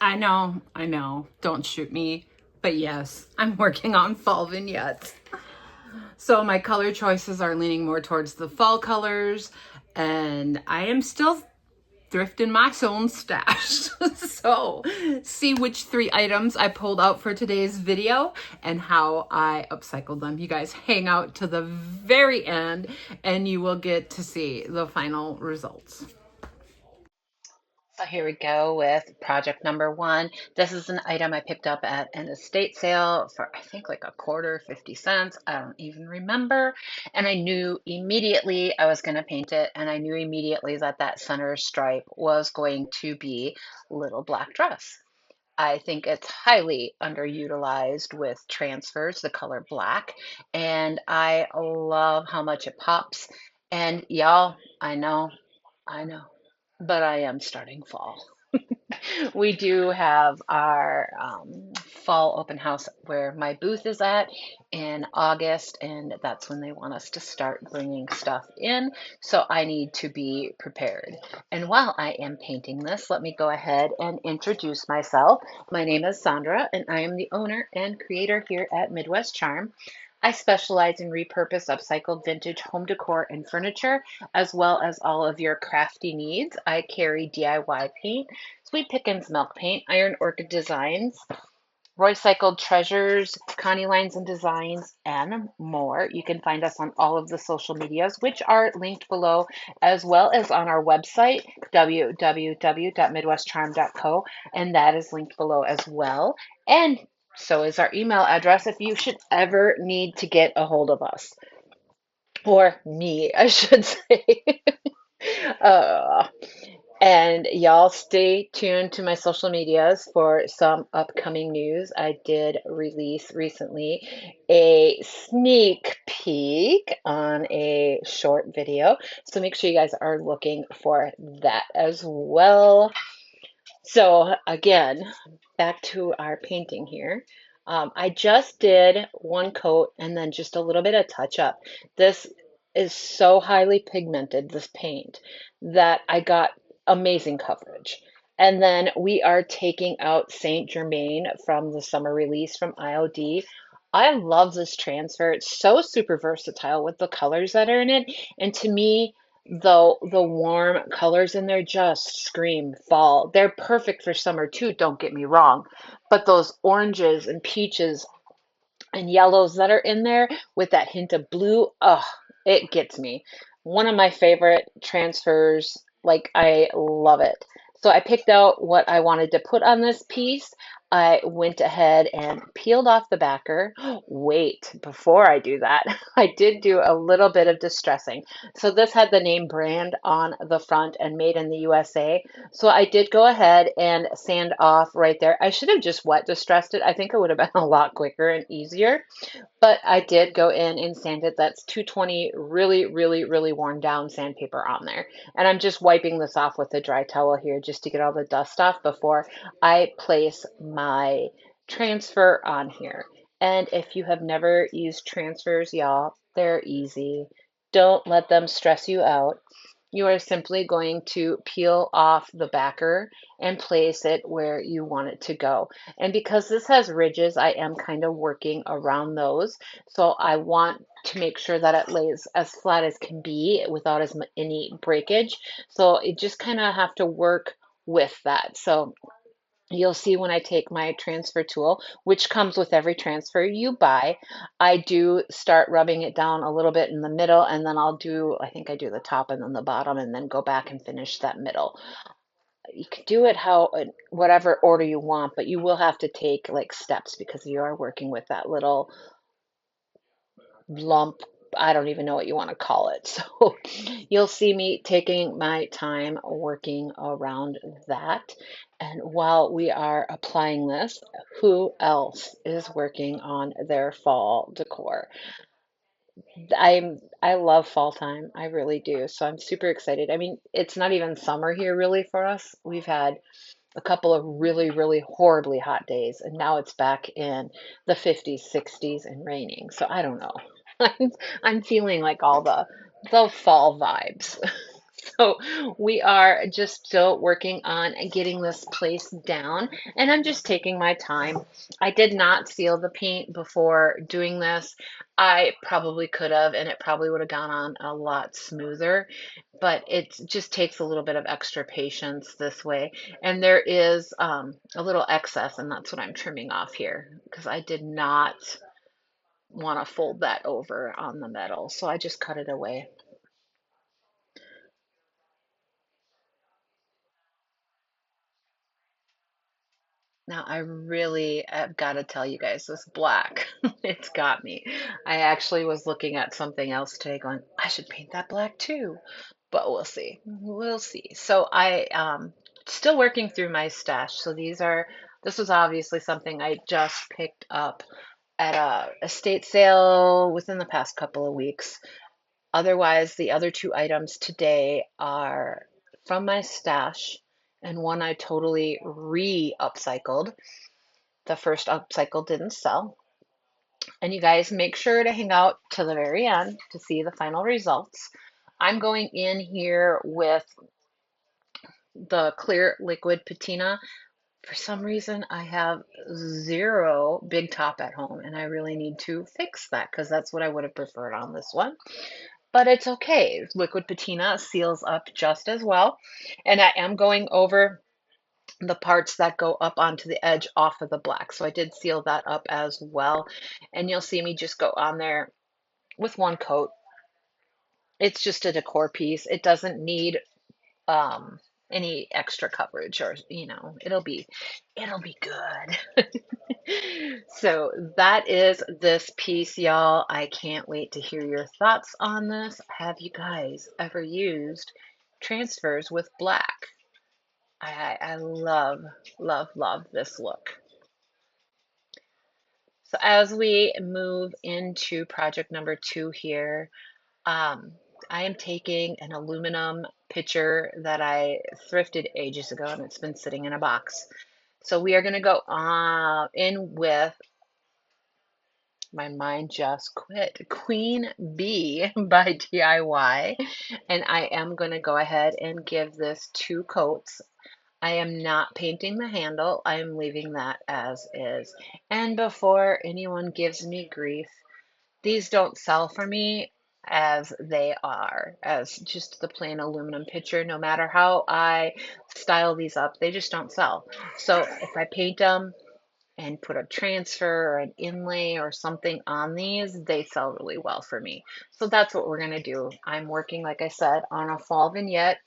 I know. Don't shoot me. But yes, I'm working on fall vignettes. So my color choices are leaning more towards the fall colors, and I am still thrifting my own stash. So see which 3 items I pulled out for today's video and how I upcycled them. You guys hang out to the very end and you will get to see the final results. So here we go with project number 1. This is an item I picked up at an estate sale for I think like a quarter, 50 cents. I don't even remember. And I knew immediately I was going to paint it. And I knew immediately that that center stripe was going to be Little Black Dress. I think it's highly underutilized with transfers, the color black. And I love how much it pops. And y'all, I know, but I am starting fall. We do have our fall open house where my booth is at in August, and that's when they want us to start bringing stuff in. So I need to be prepared. And while I am painting this, let me go ahead and introduce myself. My name is Sandra, and I am the owner and creator here at Midwest Charm. I specialize in repurposed, upcycled vintage home decor and furniture, as well as all of your crafty needs. I carry DIY paint, Sweet Pickins milk paint, Iron Orchid designs, Roy Cycled treasures, Connie lines and designs, and more. You can find us on all of the social medias, which are linked below, as well as on our website, www.midwestcharm.co, and that is linked below as well. And so is our email address if you should ever need to get a hold of us. Or me, I should say. uh, and y'all stay tuned to my social medias for some upcoming news. I did release recently a sneak peek on a short video. So make sure you guys are looking for that as well. So again, back to our painting here. I just did one coat and then just a little bit of touch up. This is so highly pigmented, this paint, that I got amazing coverage. And then we are taking out Saint Germain from the summer release from IOD. I love this transfer. It's so super versatile with the colors that are in it. And to me, though the warm colors in there just scream fall. They're perfect for summer too, don't get me wrong. But those oranges and peaches and yellows that are in there with that hint of blue, oh, it gets me. One of my favorite transfers, like I love it. So I picked out what I wanted to put on this piece. I went ahead and peeled off the backer. Wait, before I do that, I did do a little bit of distressing. So this had the name brand on the front and made in the USA. So I did go ahead and sand off right there. I should have just wet distressed it. I think it would have been a lot quicker and easier. But I did go in and sand it. That's 220 really, really, really worn down sandpaper on there. And I'm just wiping this off with a dry towel here just to get all the dust off before I place my transfer on here. And if you have never used transfers, y'all, they're easy. Don't let them stress you out. You are simply going to peel off the backer and place it where you want it to go. And because this has ridges, I am kind of working around those. So I want to make sure that it lays as flat as can be without any breakage. So it just kind of have to work with that. So you'll see when I take my transfer tool, which comes with every transfer you buy, I do start rubbing it down a little bit in the middle, and then I think I do the top and then the bottom, and then go back and finish that middle. You can do it whatever order you want, but you will have to take like steps because you are working with that little lump. I don't even know what you want to call it. So you'll see me taking my time working around that. And while we are applying this, who else is working on their fall decor? I love fall time. I really do. So I'm super excited. I mean, it's not even summer here really for us. We've had a couple of really, really horribly hot days, and now it's back in the 50s, 60s, and raining. So I don't know. I'm, I'm feeling like all the fall vibes. So we are just still working on getting this place down, and I'm just taking my time. I did not seal the paint before doing this. I probably could have, and it probably would have gone on a lot smoother, but it just takes a little bit of extra patience this way. And there is a little excess, and that's what I'm trimming off here because I did not want to fold that over on the metal, so I just cut it away. Now, I really have got to tell you guys this black, it's got me. I actually was looking at something else today going, I should paint that black too, but we'll see. We'll see. So I still working through my stash. So this was obviously something I just picked up at a estate sale within the past couple of weeks. Otherwise, the other two items today are from my stash and one I totally re-upcycled. The first upcycle didn't sell. And you guys make sure to hang out to the very end to see the final results. I'm going in here with the clear liquid patina. For some reason, I have zero big top at home, and I really need to fix that because that's what I would have preferred on this one. But it's okay. Liquid patina seals up just as well. And I am going over the parts that go up onto the edge off of the black. So I did seal that up as well. And you'll see me just go on there with one coat. It's just a decor piece. It doesn't need um any extra coverage or it'll be good. So that is this piece, y'all. I can't wait to hear your thoughts on this. Have you guys ever used transfers with black? I love, love, love this look. So as we move into project number 2 here, um, I am taking an aluminum pitcher that I thrifted ages ago, and it's been sitting in a box. So we are going to go in with, my mind just quit, Queen Bee by DIY. And I am going to go ahead and give this 2 coats. I am not painting the handle. I am leaving that as is. And before anyone gives me grief, these don't sell for me as they are, as just the plain aluminum pitcher. No matter how I style these up, they just don't sell. So if I paint them and put a transfer or an inlay or something on these, they sell really well for me. So that's what we're going to do. I'm working, like I said, on a fall vignette.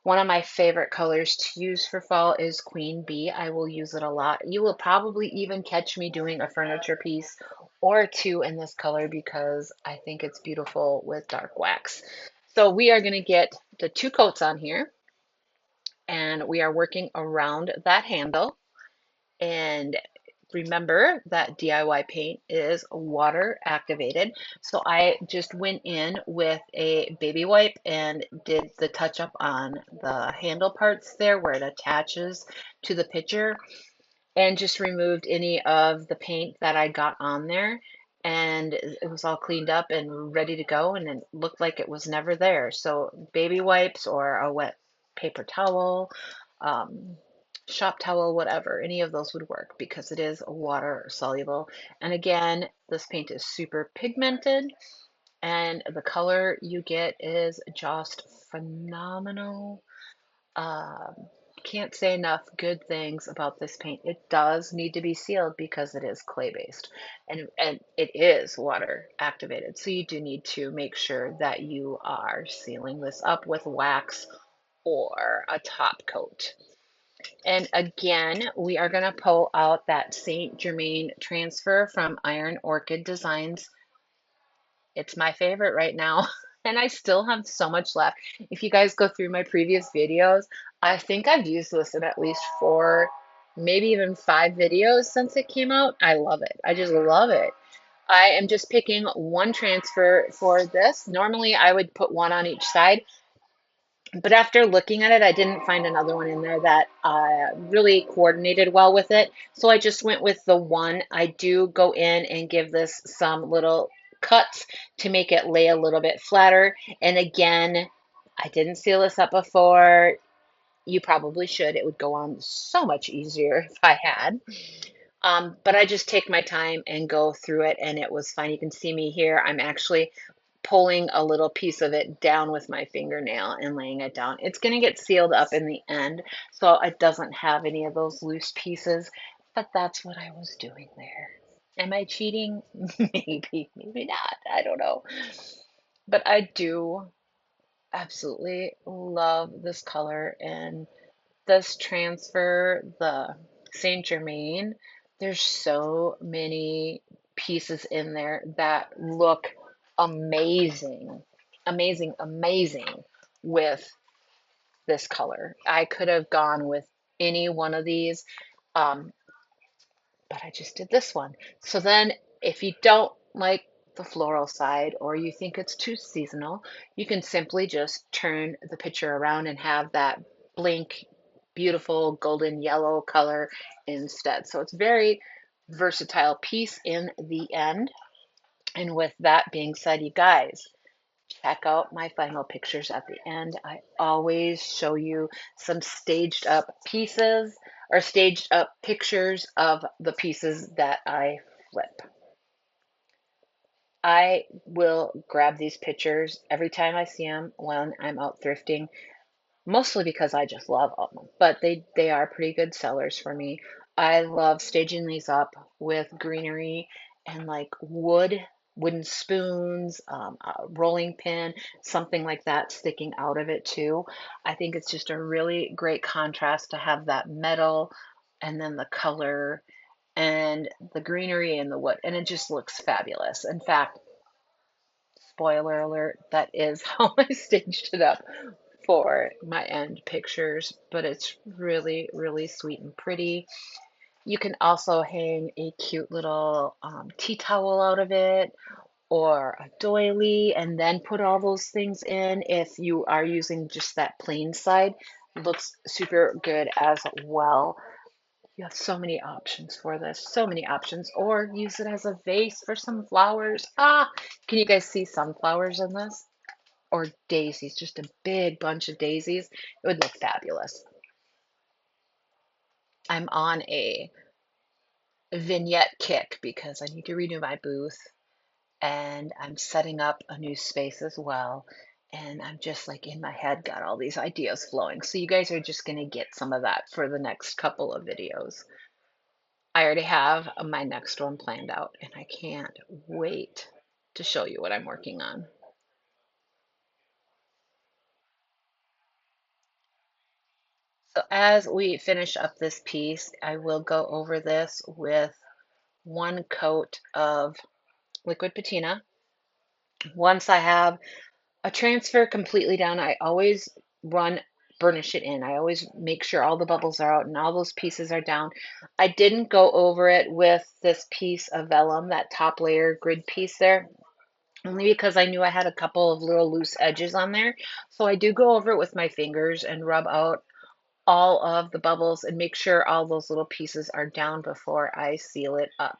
One of my favorite colors to use for fall is Queen Bee. I will use it a lot. You will probably even catch me doing a furniture piece or 2 in this color because I think it's beautiful with dark wax. So we are going to get the 2 coats on here, and we are working around that handle. And remember that DIY paint is water activated. So I just went in with a baby wipe and did the touch up on the handle parts there where it attaches to the pitcher, and just removed any of the paint that I got on there. And it was all cleaned up and ready to go, and it looked like it was never there. So baby wipes or a wet paper towel, um, shop towel, whatever, any of those would work because it is water soluble. And again, this paint is super pigmented, and the color you get is just phenomenal. Um, can't say enough good things about this paint. It does need to be sealed because it is clay based, and it is water activated. So you do need to make sure that you are sealing this up with wax or a top coat. And again, we are going to pull out that Saint Germain transfer from Iron Orchid Designs. It's my favorite right now, and I still have so much left. If you guys go through my previous videos, I think I've used this in at least 4, maybe even 5 videos since it came out. I love it. I just love it. I am just picking one transfer for this. Normally, I would put one on each side, but after looking at it, I didn't find another one in there that really coordinated well with it. So I just went with the one. I do go in and give this some little cuts to make it lay a little bit flatter. And again, I didn't seal this up before. You probably should. It would go on so much easier if I had. But I just take my time and go through it, and it was fine. You can see me here. I'm actually pulling a little piece of it down with my fingernail and laying it down. It's going to get sealed up in the end, so it doesn't have any of those loose pieces, but that's what I was doing there. Am I cheating? Maybe, maybe not. I don't know. But I do absolutely love this color and this transfer, the Saint Germain. There's so many pieces in there that look amazing, amazing, amazing with this color. I could have gone with any one of these. Um, but I just did this one. So then if you don't like the floral side or you think it's too seasonal, you can simply just turn the picture around and have that blank, beautiful golden yellow color instead. So it's very versatile piece in the end. And with that being said, you guys, check out my final pictures at the end. I always show you some staged up pieces or staged up pictures of the pieces that I flip. I will grab these pictures every time I see them when I'm out thrifting, mostly because I just love them, but they are pretty good sellers for me. I love staging these up with greenery and like wooden spoons, a rolling pin, something like that sticking out of it too. I think it's just a really great contrast to have that metal and then the color and the greenery and the wood, and it just looks fabulous. In fact, spoiler alert, that is how I staged it up for my end pictures, but it's really, really sweet and pretty. You can also hang a cute little tea towel out of it or a doily and then put all those things in if you are using just that plain side. It looks super good as well. You have so many options for this, so many options, or use it as a vase for some flowers. Ah, can you guys see sunflowers in this? Or daisies, just a big bunch of daisies. It would look fabulous. I'm on a vignette kick because I need to renew my booth and I'm setting up a new space as well. And I'm just like in my head, got all these ideas flowing. So you guys are just going to get some of that for the next couple of videos. I already have my next one planned out and I can't wait to show you what I'm working on. So as we finish up this piece, I will go over this with one coat of liquid patina. Once I have a transfer completely down, I always burnish it in. I always make sure all the bubbles are out and all those pieces are down. I didn't go over it with this piece of vellum, that top layer grid piece there, only because I knew I had a couple of little loose edges on there. So I do go over it with my fingers and rub out all of the bubbles and make sure all those little pieces are down before I seal it up.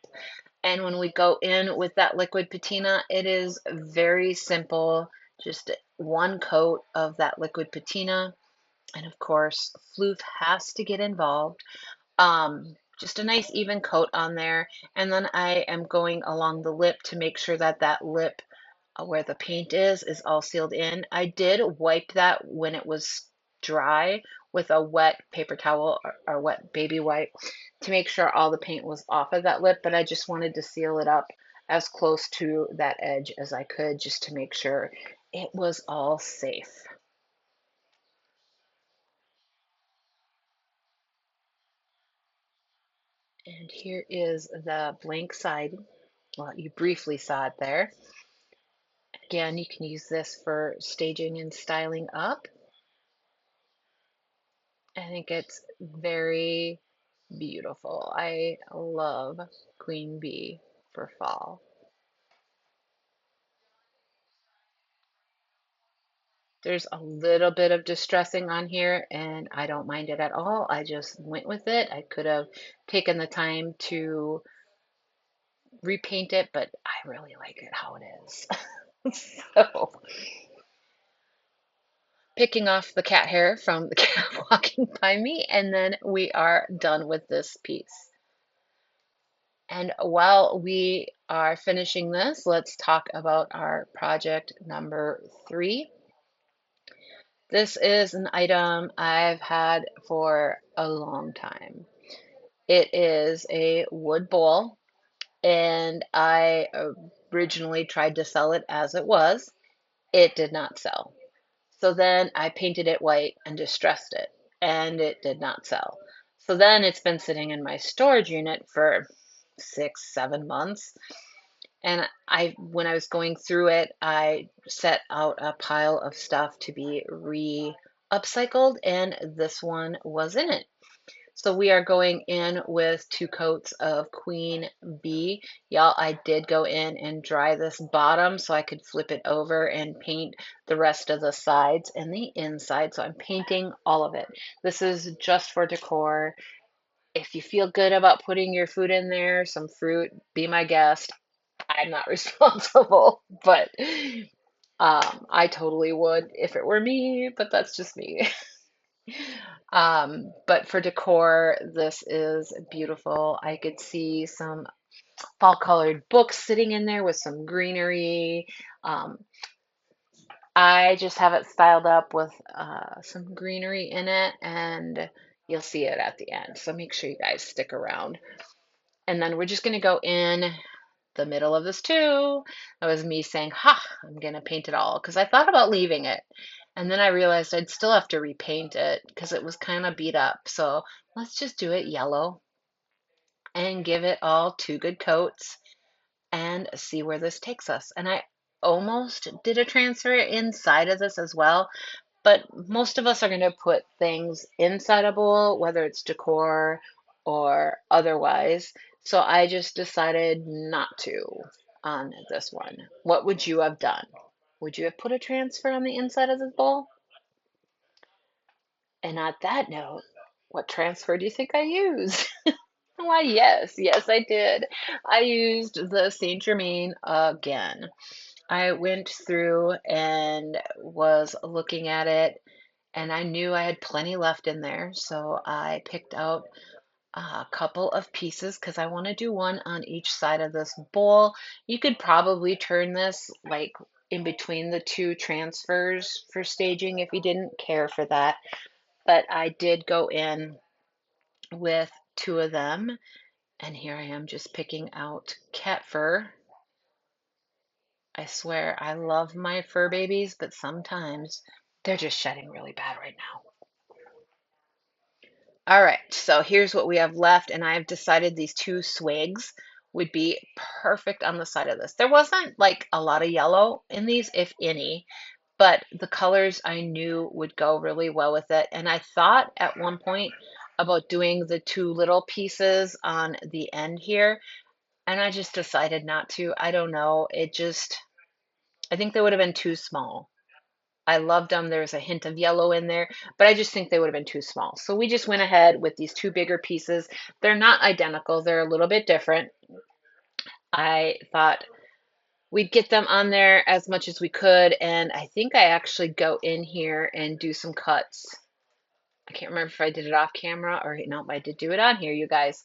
And when we go in with that liquid patina, it is very simple. Just one coat of that liquid patina. And of course, floof has to get involved. Just a nice even coat on there. And then I am going along the lip to make sure that that lip where the paint is all sealed in. I did wipe that when it was dry with a wet paper towel or wet baby wipe to make sure all the paint was off of that lip, but I just wanted to seal it up as close to that edge as I could just to make sure it was all safe. And here is the blank side. Well, you briefly saw it there. Again, you can use this for staging and styling up. I think it's very beautiful. I love Queen Bee for fall. There's a little bit of distressing on here, and I don't mind it at all. I just went with it. I could have taken the time to repaint it, but I really like it how it is. So picking off the cat hair from the cat walking by me, and then we are done with this piece. And while we are finishing this, let's talk about our project number 3. This is an item I've had for a long time. It is a wood bowl, and I originally tried to sell it as it was. It did not sell. So then I painted it white and distressed it, and it did not sell. So then it's been sitting in my storage unit for 6, 7 months. And when I was going through it, I set out a pile of stuff to be upcycled, and this one was in it. So we are going in with 2 coats of Queen Bee. Y'all, I did go in and dry this bottom so I could flip it over and paint the rest of the sides and the inside. So I'm painting all of it. This is just for decor. If you feel good about putting your food in there, some fruit, be my guest. I'm not responsible, but I totally would if it were me, but that's just me. But for decor, this is beautiful. I could see some fall colored books sitting in there with some greenery. Um, I just have it styled up with some greenery in it, and you'll see it at the end. So make sure you guys stick around. And then we're just going to go in the middle of this too. That was me saying, ha, I'm going to paint it all because I thought about leaving it. And then I realized I'd still have to repaint it because it was kind of beat up. So let's just do it yellow and give it all 2 good coats and see where this takes us. And I almost did a transfer inside of this as well, but most of us are going to put things inside a bowl, whether it's decor or otherwise. So I just decided not to on this one. What would you have done? Would you have put a transfer on the inside of this bowl? And on that note, what transfer do you think I used? Why, yes, I did. I used the Saint Germain again. I went through and was looking at it, and I knew I had plenty left in there, so I picked out a couple of pieces because I want to do one on each side of this bowl. You could probably turn this like in between the 2 transfers for staging if you didn't care for that, but I did go in with 2 of them, and here I am just picking out cat fur. I swear I love my fur babies, but sometimes they're just shedding really bad right now. All right, so here's what we have left, and I have decided these 2 swigs would be perfect on the side of this. There wasn't like a lot of yellow in these, if any, but the colors I knew would go really well with it. And I thought at one point about doing the 2 little pieces on the end here, and I just decided not to. I don't know. I think they would have been too small. I loved them. There was a hint of yellow in there, but I just think they would have been too small. So we just went ahead with these 2 bigger pieces. They're not identical, they're a little bit different. I thought we'd get them on there as much as we could, and I think I actually go in here and do some cuts. I can't remember if I did it off camera or no, I did do it on here, you guys.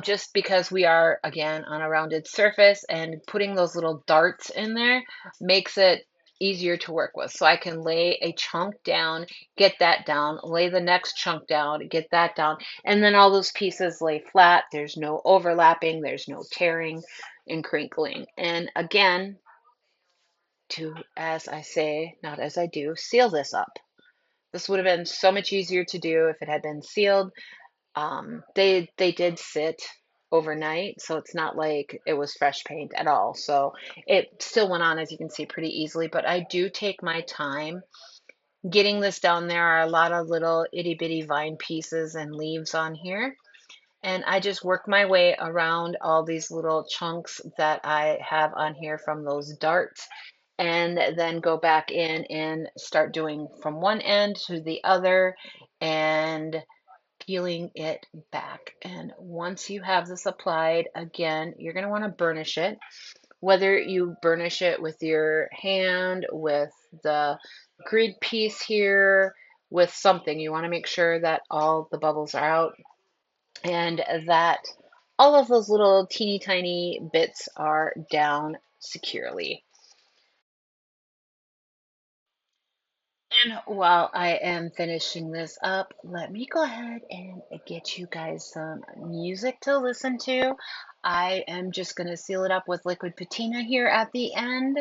Just because we are, again, on a rounded surface and putting those little darts in there makes it easier to work with. So I can lay a chunk down, get that down, lay the next chunk down, get that down, and then all those pieces lay flat. There's no overlapping, there's no tearing and crinkling. And again, to, as I say, not as I do, seal this up. This would have been so much easier to do if it had been sealed. They did sit overnight, so it's not like it was fresh paint at all. So it still went on, as you can see, pretty easily. But I do take my time getting this down. There are a lot of little itty bitty vine pieces and leaves on here. And I just work my way around all these little chunks that I have on here from those darts, and then go back in and start doing from one end to the other and peeling it back. And once you have this applied, again, you're going to want to burnish it. whether you burnish it with your hand, with the grid piece here, with something. You want to make sure that all the bubbles are out and that all of those little teeny tiny bits are down securely. And while I am finishing this up, let me go ahead and get you guys some music to listen to. I am just going to seal it up with liquid patina here at the end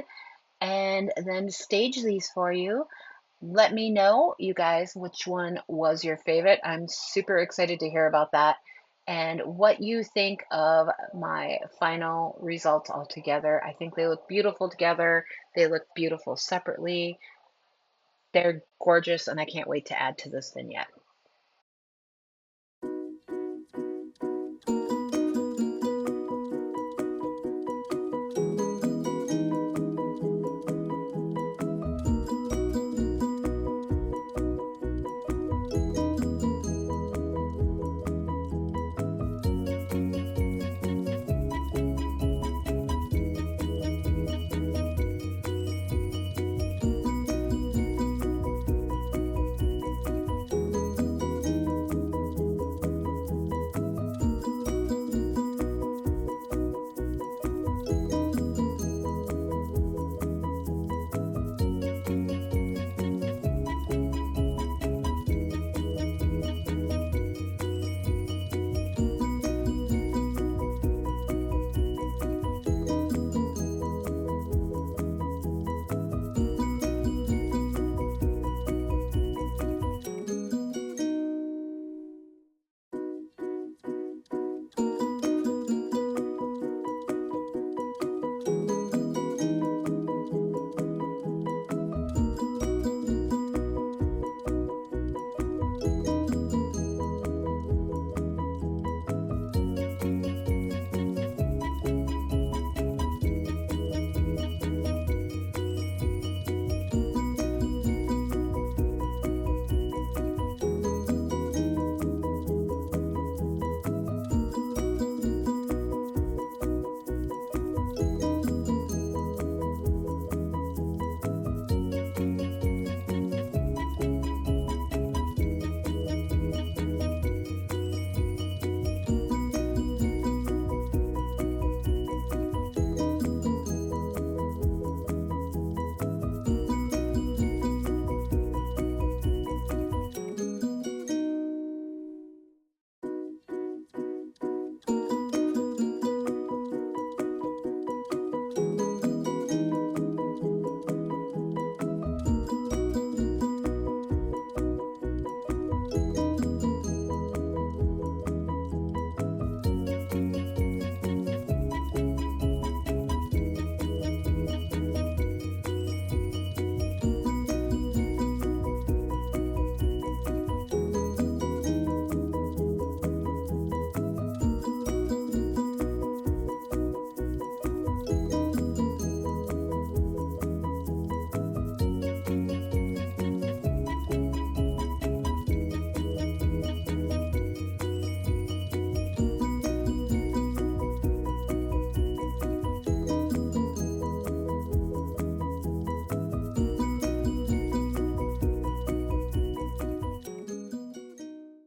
and then stage these for you. Let me know, you guys, which one was your favorite. I'm super excited to hear about that and what you think of my final results all together. I think they look beautiful together. They look beautiful separately. They're gorgeous, and I can't wait to add to this vignette.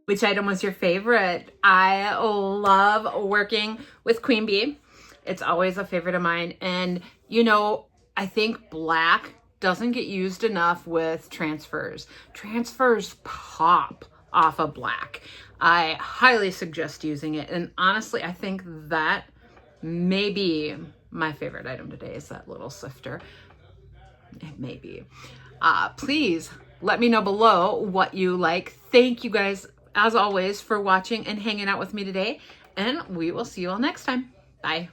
Which item was your favorite? I love working with Queen Bee. It's always a favorite of mine. And you know, I think black doesn't get used enough with transfers. Transfers pop off of black. I highly suggest using it. And honestly, I think that may be my favorite item today is that little sifter. It may be. Please let me know below what you like. Thank you guys, as always, for watching and hanging out with me today. And we will see you all next time. Bye.